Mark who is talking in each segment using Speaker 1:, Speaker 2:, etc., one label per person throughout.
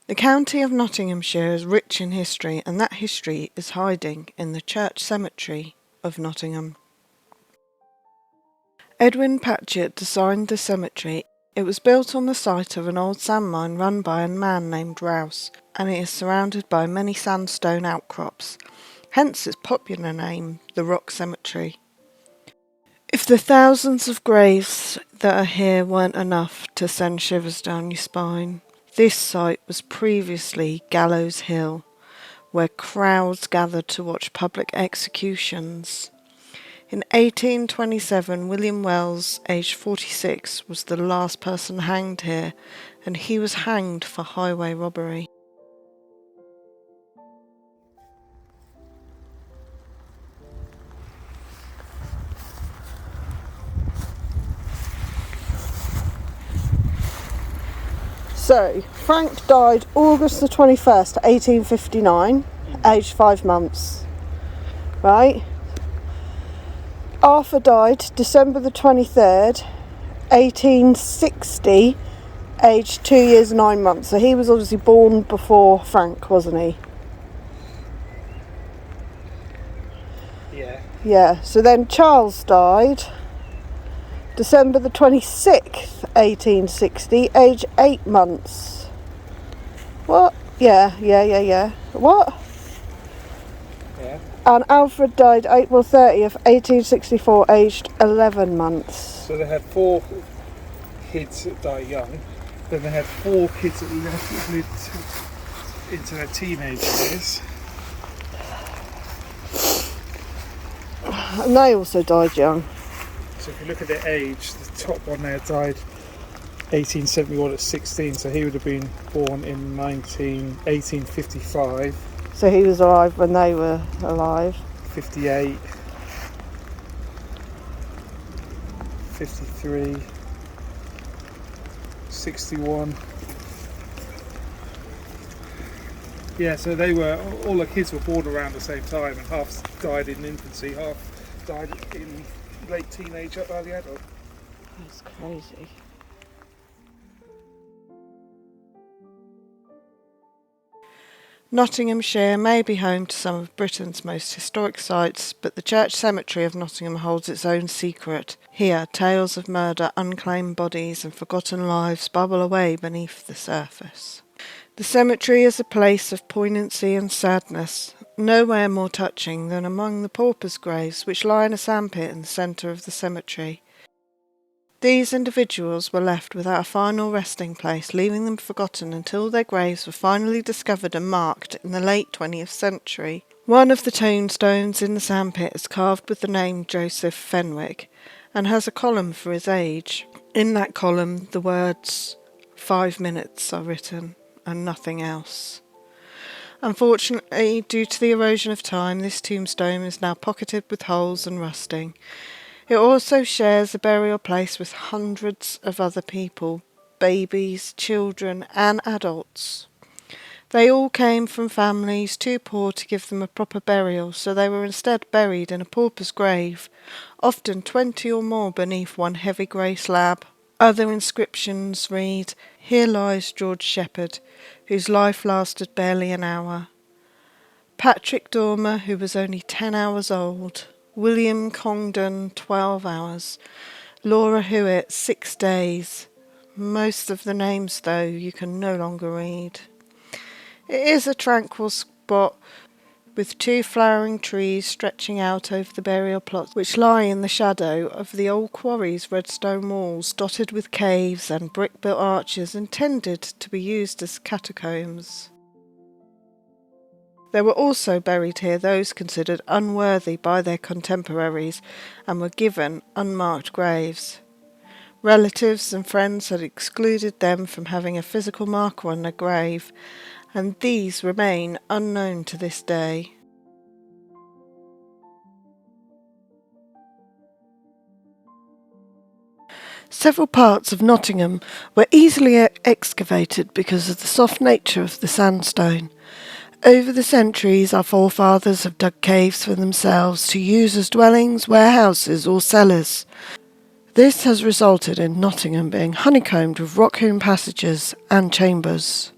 Speaker 1: The county of Nottinghamshire is rich in history, and that history is hiding in the church cemetery of Nottingham. Edwin Patchitt designed the cemetery. It was built on the site of an old sand mine run by a man named Rouse, and it is surrounded by many sandstone outcrops, hence its popular name, the Rock Cemetery. If the thousands of graves that are here weren't enough to send shivers down your spine, this site was previously Gallows Hill, where crowds gathered to watch public executions. In 1827, William Wells, aged 46, was the last person hanged here, and he was hanged for highway robbery. So, Frank died August the 21st, 1859, aged 5 months. Right? Arthur died December the 23rd, 1860, aged 2 years 9 months. So he was obviously born before Frank, wasn't he?
Speaker 2: Yeah.
Speaker 1: Yeah, so then Charles died December the 26th, 1860, age 8 months. What? Yeah. What?
Speaker 2: Yeah.
Speaker 1: And Alfred died April 30th, 1864, aged 11 months.
Speaker 2: So they had 4 kids that died young. Then they had 4 kids that lived into their teenage years.
Speaker 1: And they also died young.
Speaker 2: So if you look at their age, the top one there died 1871 at 16, so he would have been born in 1855.
Speaker 1: So he was alive when they were alive.
Speaker 2: 58, 53, 61. Yeah, so all the kids were born around the same time, and half died in infancy, half died in late teenage, early adult.
Speaker 1: That's crazy. Nottinghamshire may be home to some of Britain's most historic sites, but the church cemetery of Nottingham holds its own secret. Here, tales of murder, unclaimed bodies and forgotten lives bubble away beneath the surface. The cemetery is a place of poignancy and sadness, nowhere more touching than among the paupers' graves which lie in a sandpit in the centre of the cemetery. These individuals were left without a final resting place, leaving them forgotten until their graves were finally discovered and marked in the late 20th century. One of the tombstones in the sandpit is carved with the name Joseph Fenwick and has a column for his age. In that column, the words 5 minutes are written and nothing else. Unfortunately, due to the erosion of time, this tombstone is now pocketed with holes and rusting. It also shares a burial place with hundreds of other people, babies, children and adults. They all came from families too poor to give them a proper burial, so they were instead buried in a pauper's grave, often 20 or more beneath one heavy grey slab. Other inscriptions read, "Here lies George Shepherd, whose life lasted barely an hour. Patrick Dormer, who was only 10 hours old. William Congdon, 12 hours. Laura Hewitt, 6 days. Most of the names, though, you can no longer read. It is a tranquil spot with 2 flowering trees stretching out over the burial plots, which lie in the shadow of the old quarry's red stone walls, dotted with caves and brick-built arches intended to be used as catacombs. There were also buried here those considered unworthy by their contemporaries and were given unmarked graves. Relatives and friends had excluded them from having a physical marker on their grave, and these remain unknown to this day. Several parts of Nottingham were easily excavated because of the soft nature of the sandstone. Over the centuries, our forefathers have dug caves for themselves to use as dwellings, warehouses or cellars. This has resulted in Nottingham being honeycombed with rock-hewn passages and chambers.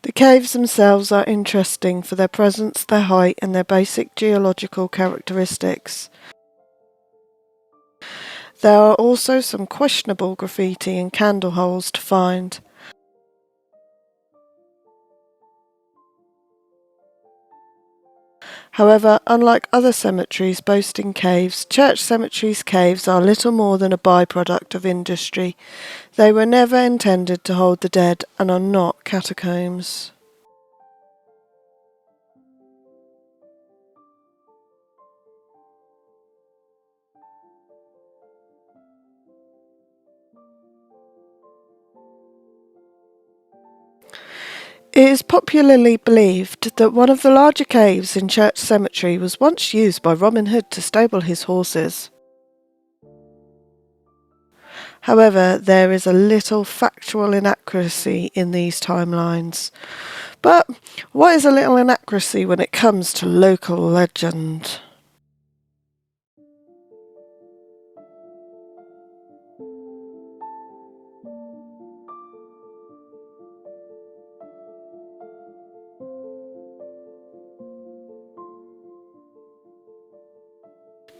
Speaker 1: The caves themselves are interesting for their presence, their height, and their basic geological characteristics. There are also some questionable graffiti and candle holes to find. However, unlike other cemeteries boasting caves, Church Cemetery's caves are little more than a byproduct of industry. They were never intended to hold the dead and are not catacombs. It is popularly believed that one of the larger caves in Church Cemetery was once used by Robin Hood to stable his horses. However, there is a little factual inaccuracy in these timelines. But what is a little inaccuracy when it comes to local legend?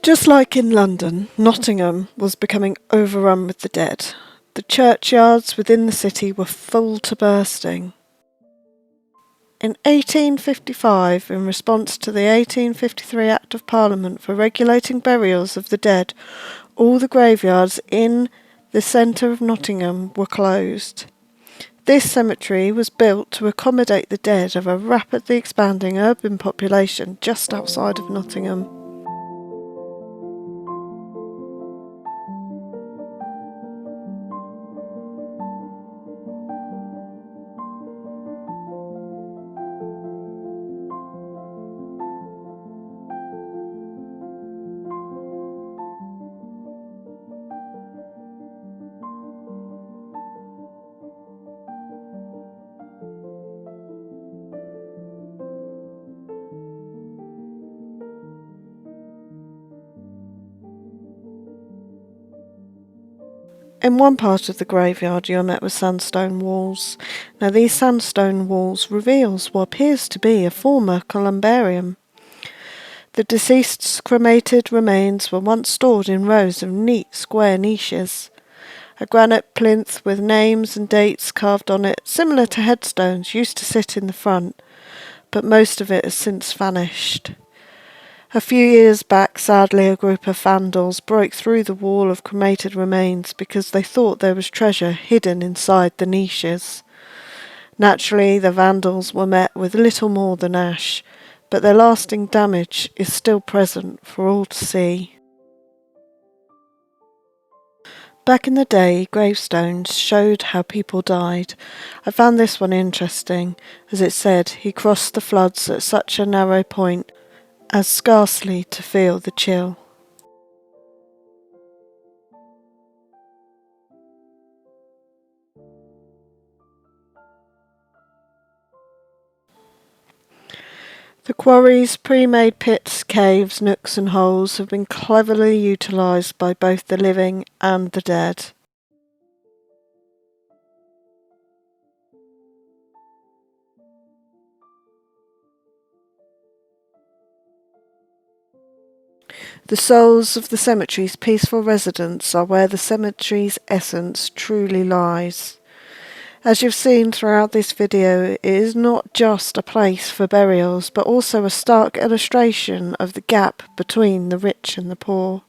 Speaker 1: Just like in London, Nottingham was becoming overrun with the dead. The churchyards within the city were full to bursting. In 1855, in response to the 1853 Act of Parliament for regulating burials of the dead, all the graveyards in the centre of Nottingham were closed. This cemetery was built to accommodate the dead of a rapidly expanding urban population just outside of Nottingham. In one part of the graveyard you are met with sandstone walls. Now these sandstone walls reveals what appears to be a former columbarium. The deceased's cremated remains were once stored in rows of neat square niches. A granite plinth with names and dates carved on it, similar to headstones, used to sit in the front, but most of it has since vanished. A few years back, sadly, a group of vandals broke through the wall of cremated remains because they thought there was treasure hidden inside the niches. Naturally, the vandals were met with little more than ash, but their lasting damage is still present for all to see. Back in the day, gravestones showed how people died. I found this one interesting, as it said he crossed the floods at such a narrow point as scarcely to feel the chill. The quarries, pre-made pits, caves, nooks and holes have been cleverly utilised by both the living and the dead. The souls of the cemetery's peaceful residents are where the cemetery's essence truly lies. As you've seen throughout this video, it is not just a place for burials, but also a stark illustration of the gap between the rich and the poor.